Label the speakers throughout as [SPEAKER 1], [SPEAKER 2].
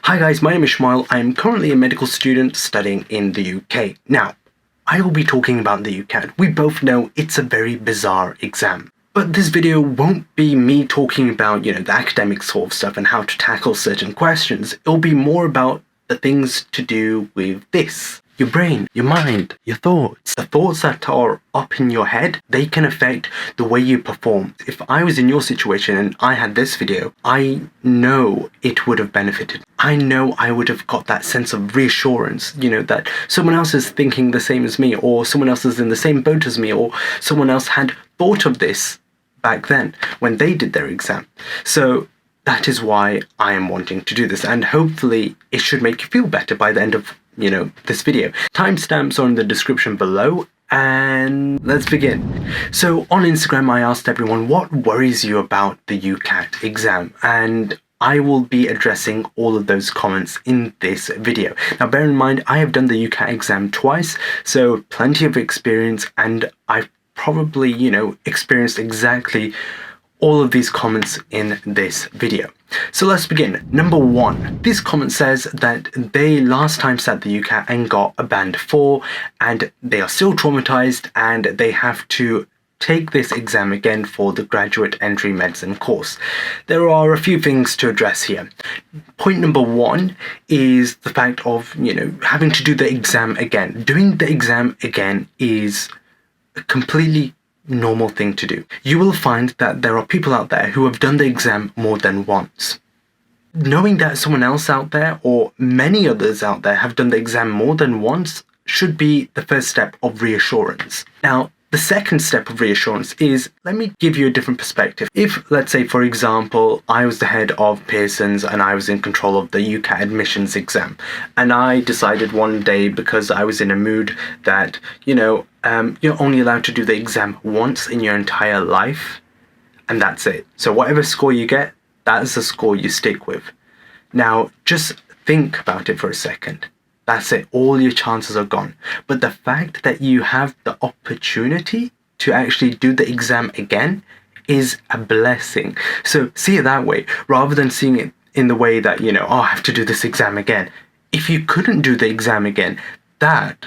[SPEAKER 1] Hi guys, my name is Shumile. I am currently a medical student studying in the UK. Now, I will be talking about the UCAT. We both know it's a very bizarre exam. But this video won't be me talking about, the academic sort of stuff and how to tackle certain questions. It'll be more about the things to do with this. Your brain, your mind, your thoughts. The thoughts that are up in your head, they can affect the way you perform. If I was in your situation and I had this video, I know it would have benefited. I know I would have got that sense of reassurance, that someone else is thinking the same as me, or someone else is in the same boat as me, or someone else had thought of this back then when they did their exam. So that is why I am wanting to do this, and hopefully it should make you feel better by the end of this video. Timestamps are in the description below, and let's begin. So on Instagram, I asked everyone what worries you about the UCAT exam, and I will be addressing all of those comments in this video. Now, bear in mind, I have done the UCAT exam twice, so plenty of experience, and I've probably, experienced exactly all of these comments in this video. So let's begin. Number 1, this comment says that they last time sat the UCAT and got a band 4, and they are still traumatized and they have to take this exam again for the graduate entry medicine course. There are a few things to address here. Point number 1 is the fact of, having to do the exam again. Doing the exam again is a completely normal thing to do. You will find that there are people out there who have done the exam more than once. Knowing that someone else out there, or many others out there, have done the exam more than once should be the first step of reassurance. Now, the second step of reassurance is, let me give you a different perspective. If, let's say, for example, I was the head of Pearson's and I was in control of the UCAT admissions exam, and I decided one day, because I was in a mood, that, you're only allowed to do the exam once in your entire life, and that's it. So whatever score you get, that's the score you stick with. Now, just think about it for a second. That's it. All your chances are gone. But the fact that you have the opportunity to actually do the exam again is a blessing. So see it that way, rather than seeing it in the way that, I have to do this exam again. If you couldn't do the exam again, that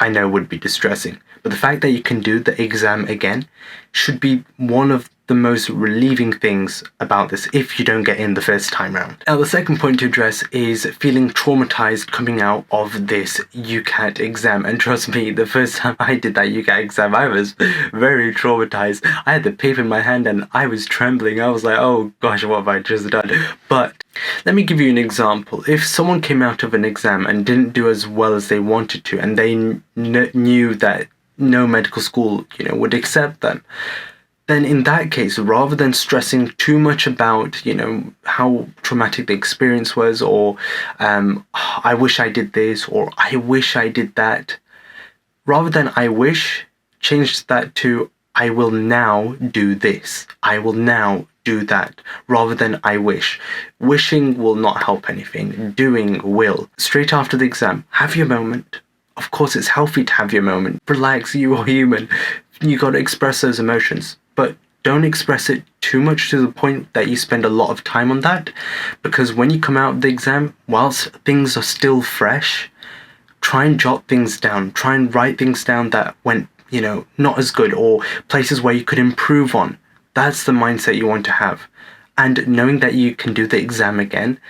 [SPEAKER 1] I know would be distressing. But the fact that you can do the exam again should be one of the most relieving things about this if you don't get in the first time round. Now, the second point to address is feeling traumatized coming out of this UCAT exam. And trust me, the first time I did that UCAT exam, I was very traumatized. I had the paper in my hand and I was trembling. I was like, oh gosh, what have I just done? But let me give you an example. If someone came out of an exam and didn't do as well as they wanted to, and they knew that no medical school, would accept them, then in that case, rather than stressing too much about, how traumatic the experience was, or I wish I did this, or I wish I did that, rather than I wish, change that to I will now do this. I will now do that, rather than I wish. Wishing will not help anything. Doing will. Straight after the exam, have your moment. Of course, it's healthy to have your moment. Relax, you are human. You got to express those emotions. But don't express it too much to the point that you spend a lot of time on that, because when you come out of the exam, whilst things are still fresh, try and jot things down. Try and write things down that went, not as good, or places where you could improve on. That's the mindset you want to have. And knowing that you can do the exam again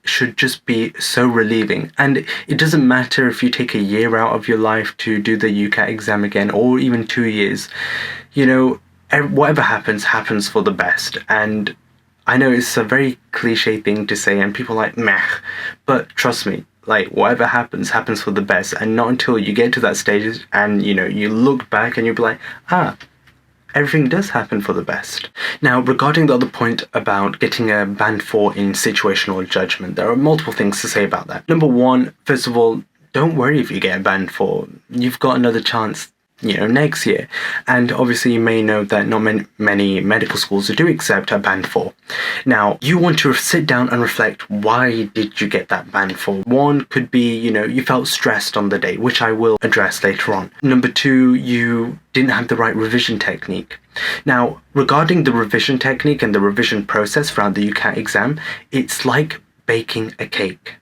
[SPEAKER 1] should just be so relieving. And it doesn't matter if you take a year out of your life to do the UCAT exam again, or even 2 years. Whatever happens for the best. And I know it's a very cliche thing to say, and people are like, meh, but trust me, whatever happens for the best. And not until you get to that stage and you look back and you'll be like, everything does happen for the best. Now, regarding the other point about getting a band 4 in situational judgment, there are multiple things to say about that. Number 1, first of all, don't worry if you get a band 4. You've got another chance next year. And obviously you may know that not many medical schools do accept a band 4. Now, you want to sit down and reflect, why did you get that band 4? One could be, you felt stressed on the day, which I will address later on. Number 2, you didn't have the right revision technique. Now, regarding the revision technique and the revision process throughout the UCAT exam, it's like baking a cake.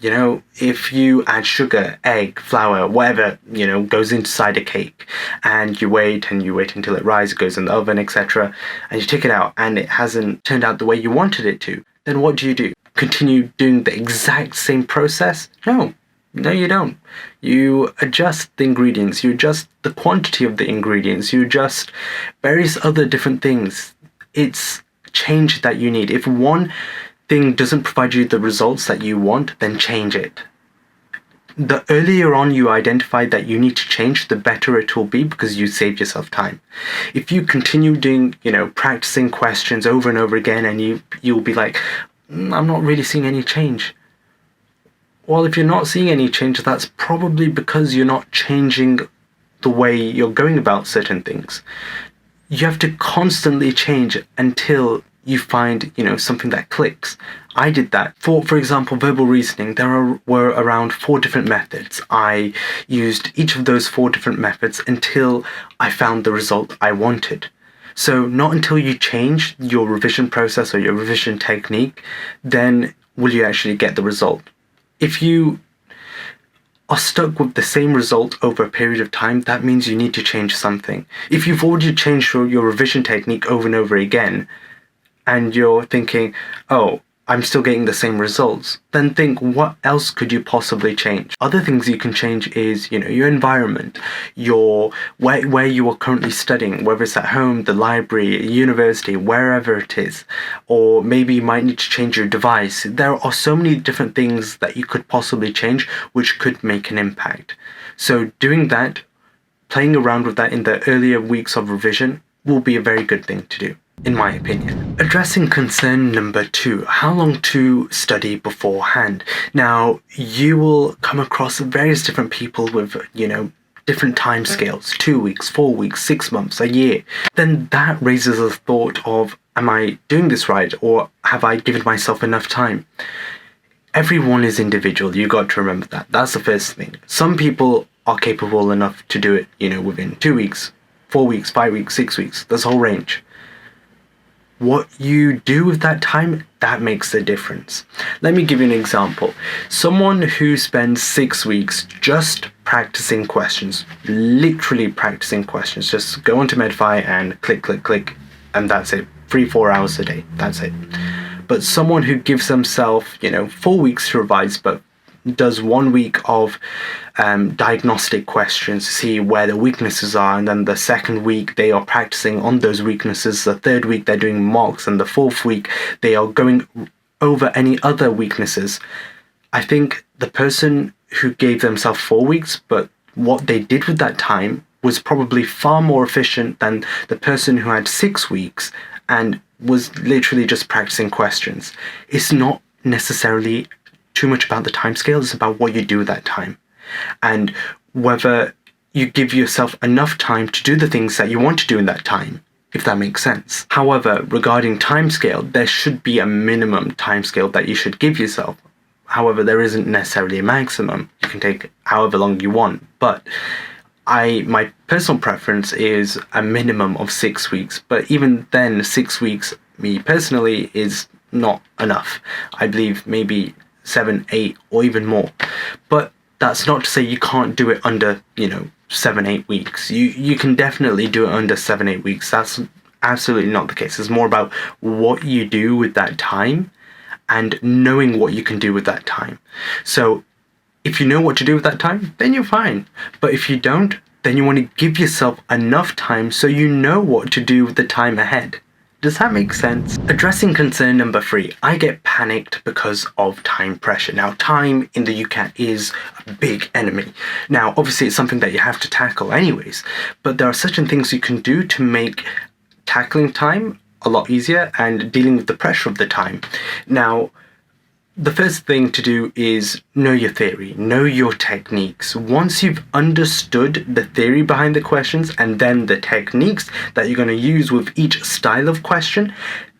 [SPEAKER 1] You know, if you add sugar, egg, flour, whatever, goes inside a cake, and you wait until it rises, goes in the oven, etc., and you take it out and it hasn't turned out the way you wanted it to, then what do? Continue doing the exact same process? No, you don't. You adjust the ingredients, you adjust the quantity of the ingredients, you adjust various other different things. It's change that you need. If one thing doesn't provide you the results that you want, then change it. The earlier on you identify that you need to change, the better it will be, because you save yourself time. If you continue doing, practicing questions over and over again, and you'll be like, I'm not really seeing any change. Well, if you're not seeing any change, that's probably because you're not changing the way you're going about certain things. You have to constantly change until you find, something that clicks. I did that. For example, verbal reasoning, were around 4 different methods. I used each of those 4 different methods until I found the result I wanted. So not until you change your revision process or your revision technique, then will you actually get the result. If you are stuck with the same result over a period of time, that means you need to change something. If you've already changed your revision technique over and over again, and you're thinking, oh, I'm still getting the same results, then think, what else could you possibly change? Other things you can change is, your environment, where you are currently studying, whether it's at home, the library, university, wherever it is, or maybe you might need to change your device. There are so many different things that you could possibly change, which could make an impact. So doing that, playing around with that in the earlier weeks of revision will be a very good thing to do, in my opinion. Addressing concern number 2, how long to study beforehand. Now, you will come across various different people with, different time scales, 2 weeks, 4 weeks, 6 months, a year. Then that raises a thought of, am I doing this right, or have I given myself enough time? Everyone is individual, you got to remember that. That's the first thing. Some people are capable enough to do it, within 2 weeks, 4 weeks, 5 weeks, 6 weeks. There's a whole range. What you do with that time, that makes the difference. Let me give you an example. Someone who spends 6 weeks just practicing questions, literally practicing questions, just go onto Medify and click, click, click, and that's it. 3-4 hours a day, that's it. But someone who gives themselves, 4 weeks to revise, but does 1 week of diagnostic questions to see where the weaknesses are, and then the second week they are practicing on those weaknesses, the third week they're doing mocks, and the fourth week they are going over any other weaknesses. I think the person who gave themselves 4 weeks, but what they did with that time was probably far more efficient than the person who had 6 weeks and was literally just practicing questions. It's not necessarily too much about the time scale, it's about what you do with that time, and whether you give yourself enough time to do the things that you want to do in that time, if that makes sense. However, regarding time scale, there should be a minimum time scale that you should give yourself. However, there isn't necessarily a maximum. You can take however long you want, but my personal preference is a minimum of 6 weeks, but even then 6 weeks, me personally, is not enough. I believe maybe 7, 8, or even more. But that's not to say you can't do it under, 7, 8 weeks. You can definitely do it under 7, 8 weeks. That's absolutely not the case. It's more about what you do with that time and knowing what you can do with that time. So if you know what to do with that time, then you're fine. But if you don't, then you want to give yourself enough time so you know what to do with the time ahead. Does that make sense? Addressing concern number 3, I get panicked because of time pressure. Now, time in the UCAT is a big enemy. Now, obviously, it's something that you have to tackle anyways, but there are certain things you can do to make tackling time a lot easier and dealing with the pressure of the time. Now, the first thing to do is know your theory, know your techniques. Once you've understood the theory behind the questions and then the techniques that you're going to use with each style of question,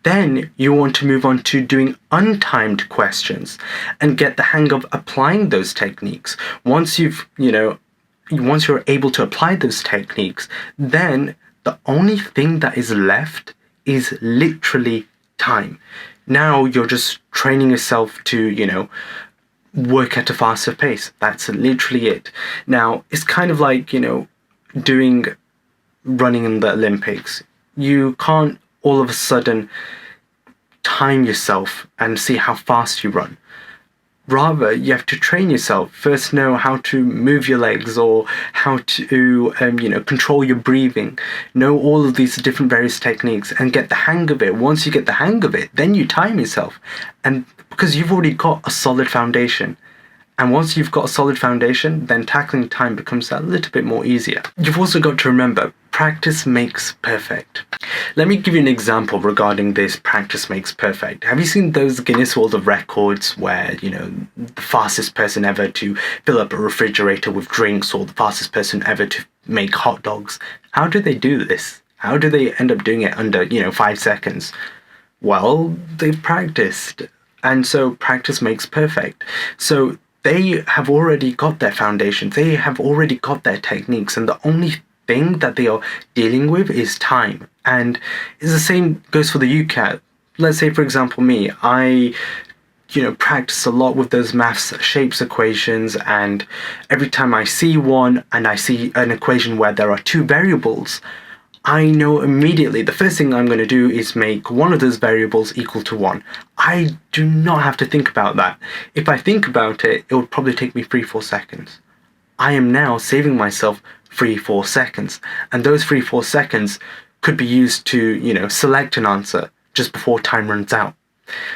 [SPEAKER 1] then you want to move on to doing untimed questions and get the hang of applying those techniques. Once you're able to apply those techniques, then the only thing that is left is literally time. Now you're just training yourself to, work at a faster pace. That's literally it. Now, it's kind of like, doing running in the Olympics. You can't all of a sudden time yourself and see how fast you run. Rather, you have to train yourself. First, know how to move your legs or how to, control your breathing. Know all of these different various techniques and get the hang of it. Once you get the hang of it, then you time yourself. And because you've already got a solid foundation. And once you've got a solid foundation, then tackling time becomes a little bit more easier. You've also got to remember, practice makes perfect. Let me give you an example regarding this practice makes perfect. Have you seen those Guinness World of Records where, the fastest person ever to fill up a refrigerator with drinks or the fastest person ever to make hot dogs? How do they do this? How do they end up doing it under, 5 seconds? Well, they've practiced. And so practice makes perfect. So they have already got their foundation. They have already got their techniques. And the only thing that they are dealing with is time. And it's the same goes for the UCAT. Let's say, for example, me, I practice a lot with those maths shapes equations, and every time I see one and I see an equation where there are two variables, I know immediately the first thing I'm going to do is make one of those variables equal to 1. I do not have to think about that. If I think about it, it would probably take me 3-4 seconds. I am now saving myself 3-4 seconds, and those 3-4 seconds could be used to, select an answer just before time runs out.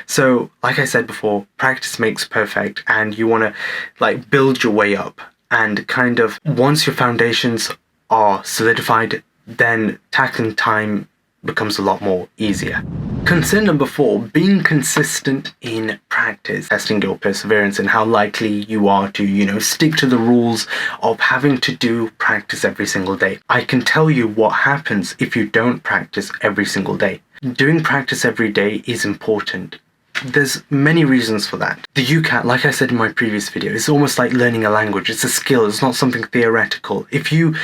[SPEAKER 1] So, like I said before, practice makes perfect, and you want to build your way up, and kind of once your foundations are solidified, then tackling time becomes a lot more easier. Concern number 4, being consistent in practice. Testing your perseverance and how likely you are to, stick to the rules of having to do practice every single day. I can tell you what happens if you don't practice every single day. Doing practice every day is important. There's many reasons for that. The UCAT, like I said in my previous video, is almost like learning a language. It's a skill, it's not something theoretical. If you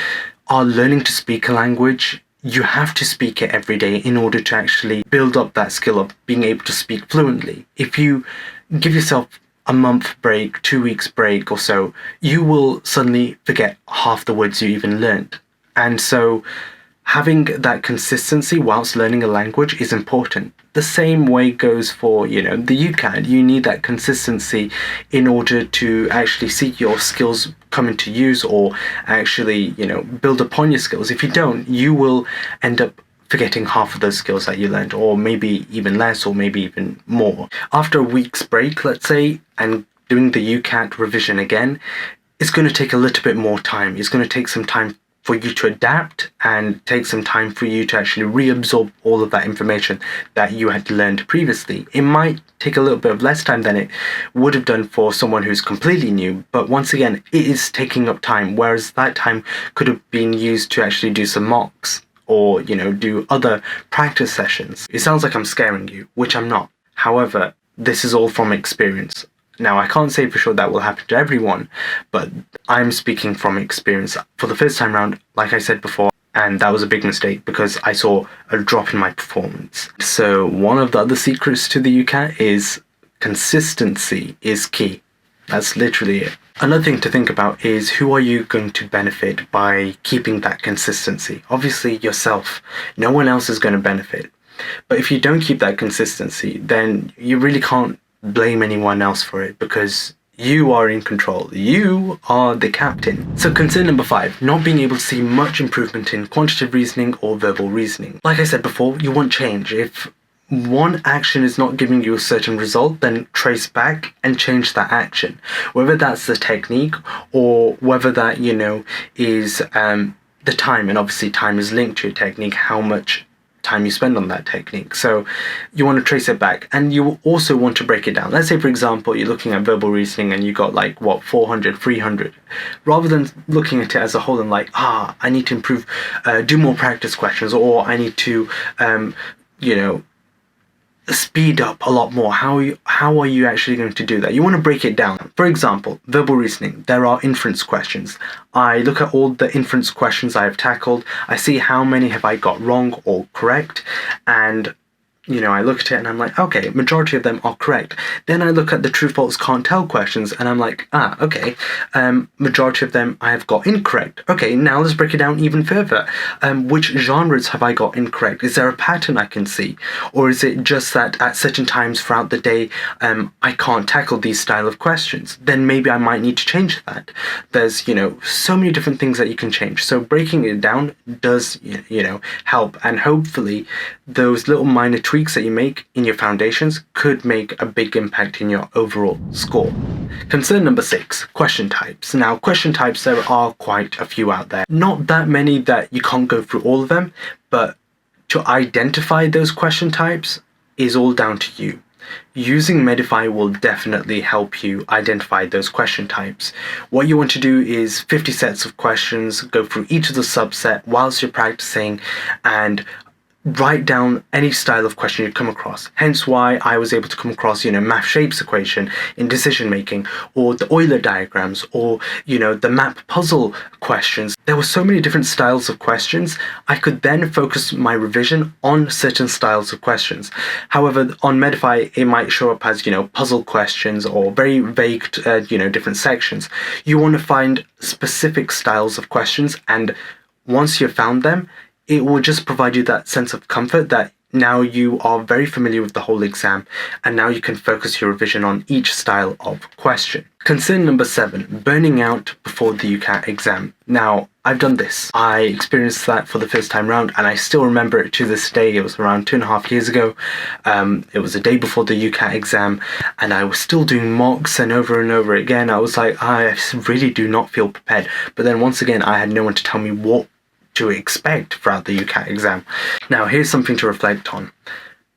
[SPEAKER 1] are learning to speak a language, you have to speak it every day in order to actually build up that skill of being able to speak fluently. If you give yourself a month break, 2 weeks break or so, you will suddenly forget half the words you even learned. And so having that consistency whilst learning a language is important. The same way goes for, the UCAT. You need that consistency in order to actually see your skills come into use or actually, build upon your skills. If you don't, you will end up forgetting half of those skills that you learned, or maybe even less, or maybe even more. After a week's break, let's say, and doing the UCAT revision again, it's going to take a little bit more time. It's going to take some time for you to adapt and take some time for you to actually reabsorb all of that information that you had learned previously. It might take a little bit of less time than it would have done for someone who's completely new, but once again, it is taking up time, whereas that time could have been used to actually do some mocks or, do other practice sessions. It sounds like I'm scaring you, which I'm not. However, this is all from experience. Now, I can't say for sure that will happen to everyone, but I'm speaking from experience. For the first time round, like I said before, and that was a big mistake because I saw a drop in my performance. So one of the other secrets to the UCAT is consistency is key. That's literally it. Another thing to think about is who are you going to benefit by keeping that consistency? Obviously yourself. No one else is going to benefit. But if you don't keep that consistency, then you really can't blame anyone else for it because you are in control. You are the captain. So concern number 5, not being able to see much improvement in quantitative reasoning or verbal reasoning. Like I said before, you want change. If one action is not giving you a certain result, then trace back and change that action. Whether that's the technique or whether that, is the time. And obviously time is linked to your technique, how much time you spend on that technique. So you want to trace it back, and you also want to break it down. Let's say, for example, you're looking at verbal reasoning and you got 400, 300. Rather than looking at it as a whole and I need to improve, do more practice questions, or I need to, speed up a lot more. How are you actually going to do that? You want to break it down. For example, verbal reasoning, there are inference questions. I look at all the inference questions I have tackled. I see how many have I got wrong or correct, and I look at it and I'm like, okay, majority of them are correct. Then I look at the true, false, can't tell questions and I'm like, okay, majority of them I have got incorrect. Okay, now let's break it down even further. Which genres have I got incorrect? Is there a pattern I can see? Or is it just that at certain times throughout the day, I can't tackle these style of questions? Then maybe I might need to change that. There's, so many different things that you can change. So breaking it down does, help. And hopefully those little minor tweaks that you make in your foundations could make a big impact in your overall score. Concern number 6, question types. Now, question types, there are quite a few out there. Not that many that you can't go through all of them, but to identify those question types is all down to you. Using Medify will definitely help you identify those question types. What you want to do is 50 sets of questions, go through each of the subset whilst you're practicing, and write down any style of question you come across. Hence why I was able to come across, math shapes equation in decision making, or the Euler diagrams, or, the map puzzle questions. There were so many different styles of questions. I could then focus my revision on certain styles of questions. However, on Medify, it might show up as, puzzle questions or very vague, different sections. You want to find specific styles of questions, and once you've found them, it will just provide you that sense of comfort that now you are very familiar with the whole exam, and now you can focus your revision on each style of question. Concern number 7, burning out before the UCAT exam. Now, I've done this. I experienced that for the first time round, and I still remember it to this day. It was around 2.5 years ago. It was the day before the UCAT exam, and I was still doing mocks and over again. I was like, I really do not feel prepared. But then once again, I had no one to tell me what to expect throughout the UCAT exam. Now, here's something to reflect on.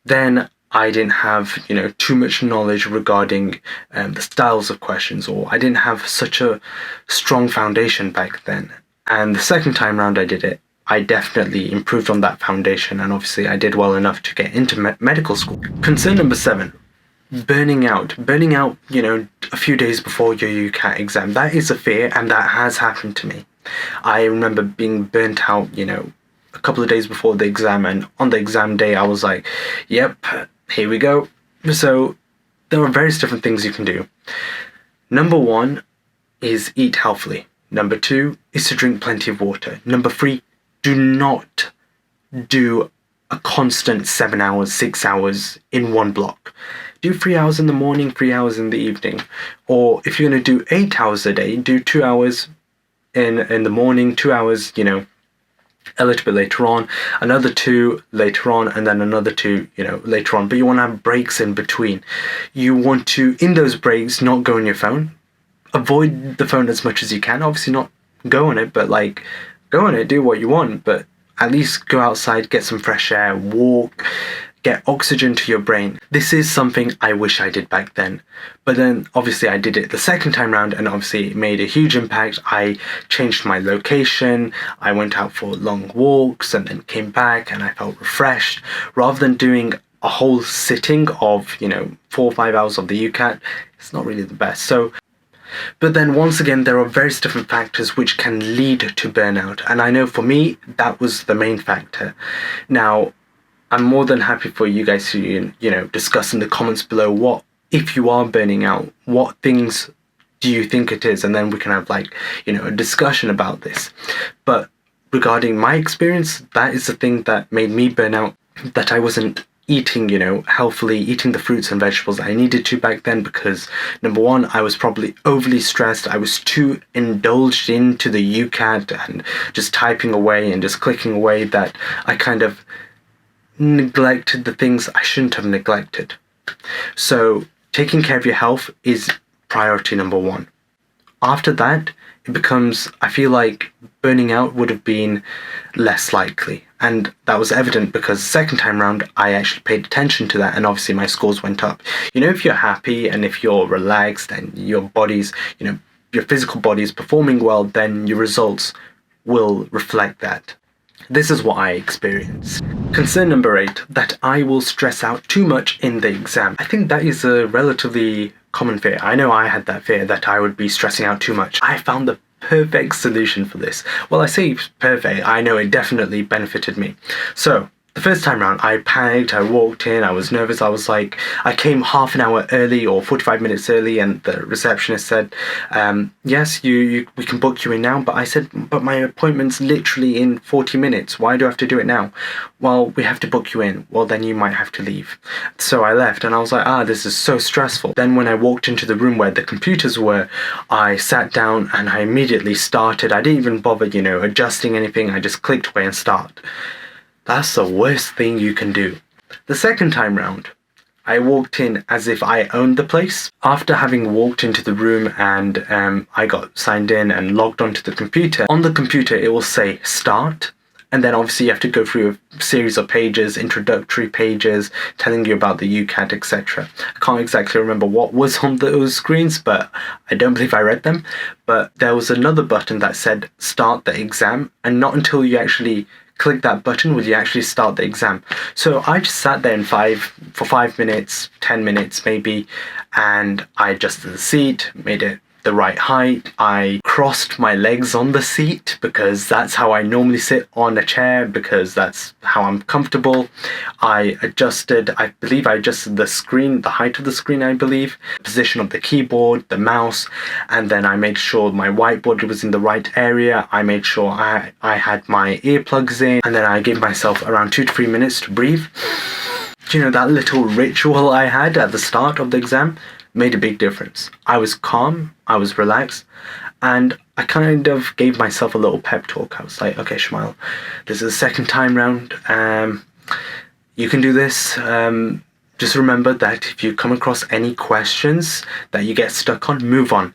[SPEAKER 1] Then I didn't have, too much knowledge regarding the styles of questions, or I didn't have such a strong foundation back then. And the second time round I did it, I definitely improved on that foundation, and obviously I did well enough to get into medical school. Concern number 7, burning out. Burning out, a few days before your UCAT exam. That is a fear, and that has happened to me. I remember being burnt out, a couple of days before the exam, and on the exam day I was like, yep, here we go. So there are various different things you can do. Number 1 is eat healthily. Number 2 is to drink plenty of water. Number 3, do not do a constant 7 hours, 6 hours in one block. Do 3 hours in the morning, 3 hours in the evening. Or if you're going to do 8 hours a day, do 2 hours in the morning, 2 hours, a little bit later on, another 2 later on, and then another 2, later on. But you want to have breaks in between. You want to, in those breaks, not go on your phone. Avoid the phone as much as you can. Obviously not go on it, but go on it, do what you want, but at least go outside, get some fresh air, walk, get oxygen to your brain. This is something I wish I did back then. But then obviously I did it the second time round, and obviously it made a huge impact. I changed my location, I went out for long walks and then came back and I felt refreshed. Rather than doing a whole sitting of, 4 or 5 hours of the UCAT, it's not really the best. But then once again, there are various different factors which can lead to burnout. And I know for me, that was the main factor. Now, I'm more than happy for you guys to, discuss in the comments below what, if you are burning out, what things do you think it is? And then we can have a discussion about this. But regarding my experience, that is the thing that made me burn out, that I wasn't eating, healthily, eating the fruits and vegetables that I needed to back then, because number 1, I was probably overly stressed. I was too indulged into the UCAT and just typing away and just clicking away that I kind of neglected the things I shouldn't have neglected. So taking care of your health is priority number 1. After that, it becomes, I feel like burning out would have been less likely. And that was evident because the second time round, I actually paid attention to that, and obviously my scores went up. If you're happy and if you're relaxed and your body's, your physical body is performing well, then your results will reflect that. This is what I experienced. Concern number 8, that I will stress out too much in the exam. I think that is a relatively common fear. I know I had that fear that I would be stressing out too much. I found the perfect solution for this. Well, I say perfect, I know it definitely benefited me. So, the The first time round, I panicked, I walked in, I was nervous, I came half an hour early or 45 minutes early, and the receptionist said, yes, we can book you in now. But I said, but my appointment's literally in 40 minutes. Why do I have to do it now? Well, we have to book you in. Well, then you might have to leave. So I left, and I was like, this is so stressful. Then when I walked into the room where the computers were, I sat down and I immediately started. I didn't even bother, adjusting anything. I just clicked away and start. That's the worst thing you can do. The second time round, I walked in as if I owned the place. After having walked into the room and I got signed in and logged onto the computer, on the computer it will say start, and then obviously you have to go through a series of pages, introductory pages, telling you about the UCAT, etc. I can't exactly remember what was on those screens, but I don't believe I read them. But there was another button that said start the exam, and not until you actually click that button will you actually start the exam. So I just sat there for 5 minutes, 10 minutes maybe, and I adjusted the seat, made it the right height. I crossed my legs on the seat because that's how I normally sit on a chair, because that's how I'm comfortable. I believe I adjusted the screen, the height of the screen, I believe, the position of the keyboard, the mouse, and then I made sure my whiteboard was in the right area. I made sure I had my earplugs in, and then I gave myself around 2 to 3 minutes to breathe. That little ritual I had at the start of the exam made a big difference. I was calm, I was relaxed, and I kind of gave myself a little pep talk. I was like, okay, Shumile, this is the second time round. You can do this. Just remember that if you come across any questions that you get stuck on, move on.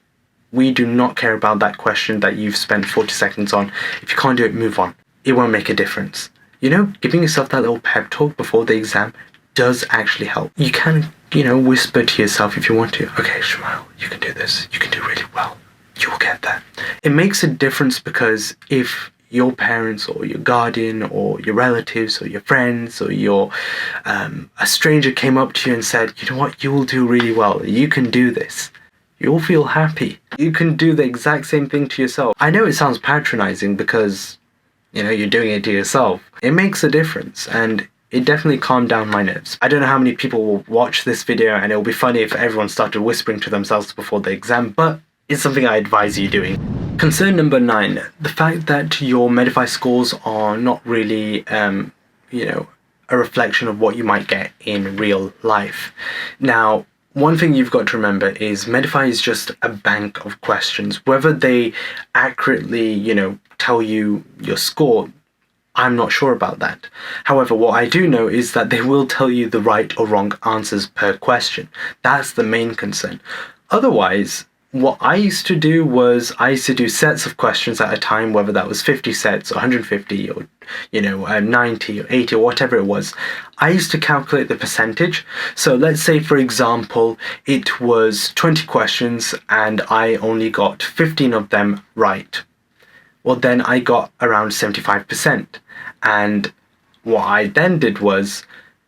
[SPEAKER 1] We do not care about that question that you've spent 40 seconds on. If you can't do it, move on. It won't make a difference. Giving yourself that little pep talk before the exam does actually help. You can, whisper to yourself if you want to, okay, Shumile, you can do this. You can do really well. You will get there. It makes a difference because if your parents or your guardian or your relatives or your friends or a stranger came up to you and said, you know what, you will do really well. You can do this. You'll feel happy. You can do the exact same thing to yourself. I know it sounds patronizing because, you're doing it to yourself. It makes a difference, and it definitely calmed down my nerves. I don't know how many people will watch this video, and it'll be funny if everyone started whispering to themselves before the exam, but it's something I advise you doing. Concern number 9, the fact that your Medify scores are not really, a reflection of what you might get in real life. Now, one thing you've got to remember is Medify is just a bank of questions. Whether they accurately, tell you your score, I'm not sure about that. However, what I do know is that they will tell you the right or wrong answers per question. That's the main concern. Otherwise, what I used to do was sets of questions at a time, whether that was 50 sets, or 150, or 90 or 80 or whatever it was. I used to calculate the percentage. So let's say, for example, it was 20 questions and I only got 15 of them right. Well, then I got around 75%. And what I then did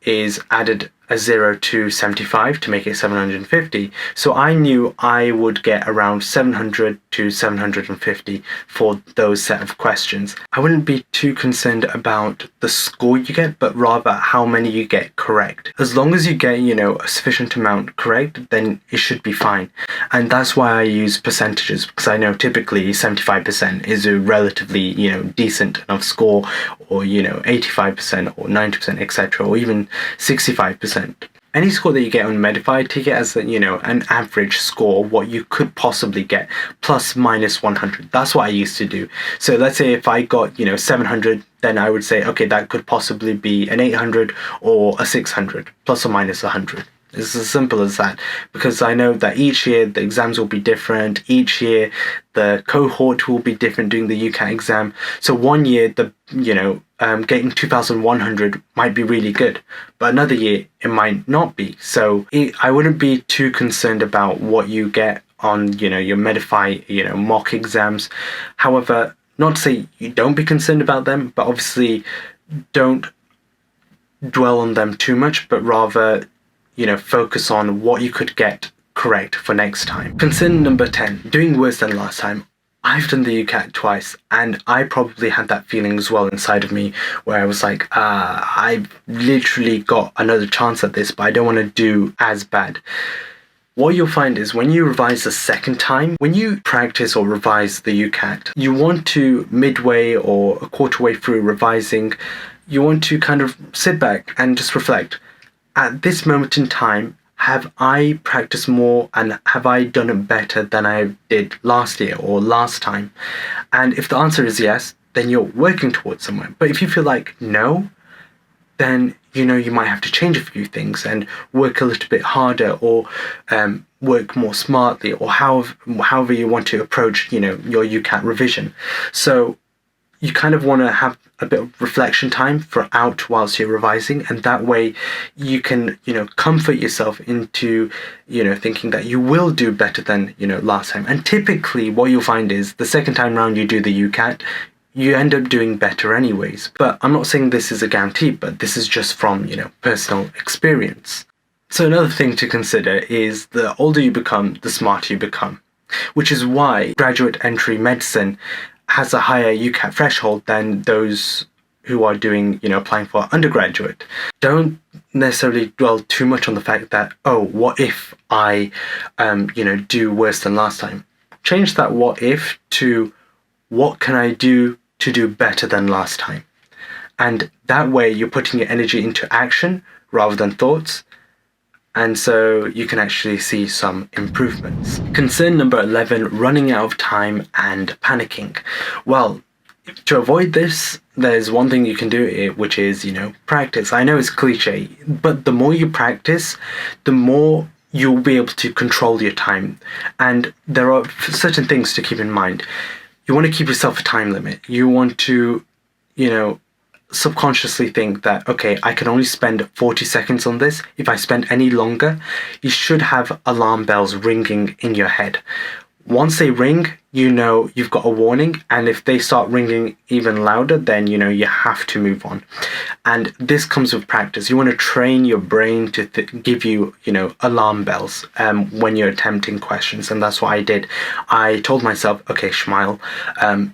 [SPEAKER 1] is added a 0 to 75 to make it 750. So I knew I would get around 700 to 750 for those set of questions. I wouldn't be too concerned about the score you get, but rather how many you get correct. As long as you get, a sufficient amount correct, then it should be fine. And that's why I use percentages, because I know typically 75% is a relatively, decent enough score, or, 85% or 90%, etc., or even 65%. Any score that you get on Medify, take it as an average score, what you could possibly get, plus minus 100. That's what I used to do. So let's say if I got 700, then I would say, okay, that could possibly be an 800 or a 600, plus or minus 100. It's as simple as that, because I know that each year the exams will be different. Each year the cohort will be different doing the UCAT exam. So one year getting 2,100 might be really good, but another year it might not be. So I wouldn't be too concerned about what you get on your Medify mock exams. However, not to say you don't be concerned about them, but obviously don't dwell on them too much, but rather focus on what you could get correct for next time. Concern number 10, doing worse than last time. I've done the UCAT twice, and I probably had that feeling as well inside of me where I was like, I've literally got another chance at this, but I don't want to do as bad. What you'll find is when you revise the second time, when you practice or revise the UCAT, you want to midway or a quarter way through revising, you want to kind of sit back and just reflect. At this moment in time, have I practiced more and have I done it better than I did last year or last time? And if the answer is yes, then you're working towards somewhere. But if you feel like no, then you might have to change a few things and work a little bit harder, or work more smartly, or however you want to approach your UCAT revision. So you kind of want to have a bit of reflection time throughout whilst you're revising, and that way you can comfort yourself into thinking that you will do better than last time. And typically what you'll find is the second time round you do the UCAT, you end up doing better anyways. But I'm not saying this is a guarantee, but this is just from personal experience. So another thing to consider is the older you become, the smarter you become, which is why graduate entry medicine has a higher UCAT threshold than those who are doing, applying for undergraduate. Don't necessarily dwell too much on the fact that, oh, what if I, do worse than last time? Change that what if to what can I do to do better than last time? And that way you're putting your energy into action rather than thoughts. And so you can actually see some improvements. Concern number 11, running out of time and panicking. Well, to avoid this, there's one thing you can do, which is, practice. I know it's cliche, but the more you practice, the more you'll be able to control your time. And there are certain things to keep in mind. You want to keep yourself a time limit. You want to, subconsciously think that, okay, I can only spend 40 seconds on this. If I spend any longer, you should have alarm bells ringing in your head. Once they ring, you've got a warning, and if they start ringing even louder, then you have to move on. And this comes with practice. You want to train your brain to give you alarm bells when you're attempting questions, and that's what I did. I told myself, okay, Shumile,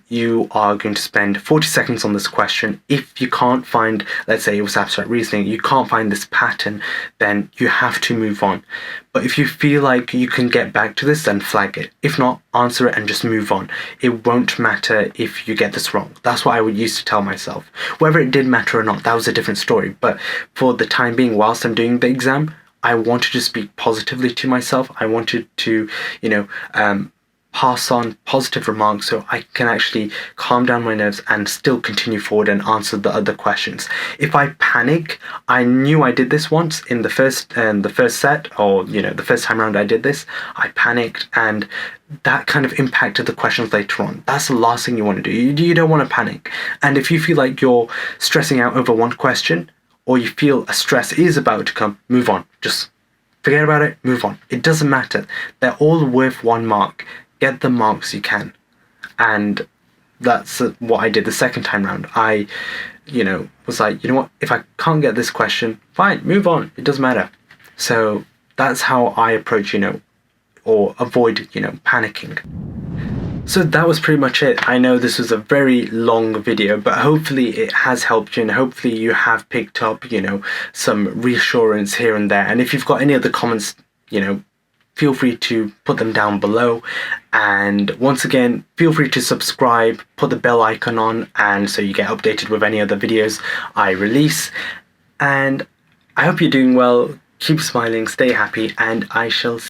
[SPEAKER 1] you are going to spend 40 seconds on this question. If you can't find, let's say it was abstract reasoning, you can't find this pattern, then you have to move on. But if you feel like you can get back to this, then flag it. If not, answer it and just move on. It won't matter if you get this wrong. That's what I would used to tell myself. Whether it did matter or not, that was a different story. But for the time being, whilst I'm doing the exam, I wanted to speak positively to myself. I wanted to, pass on positive remarks so I can actually calm down my nerves and still continue forward and answer the other questions. If I panic, I knew I did this once in the first set, or the first time around I did this, I panicked, and that kind of impacted the questions later on. That's the last thing you want to do. You don't want to panic. And if you feel like you're stressing out over one question, or you feel a stress is about to come, move on. Just forget about it, move on. It doesn't matter. They're all worth 1 mark. Get the marks you can. And that's what I did the second time round. I, was like, what, if I can't get this question, fine, move on. It doesn't matter. So that's how I approach, or avoid, panicking. So that was pretty much it. I know this was a very long video, but hopefully it has helped you, and hopefully you have picked up, some reassurance here and there. And if you've got any other comments, feel free to put them down below. And once again, feel free to subscribe, put the bell icon on, and so you get updated with any other videos I release. And I hope you're doing well. Keep smiling, stay happy, and I shall see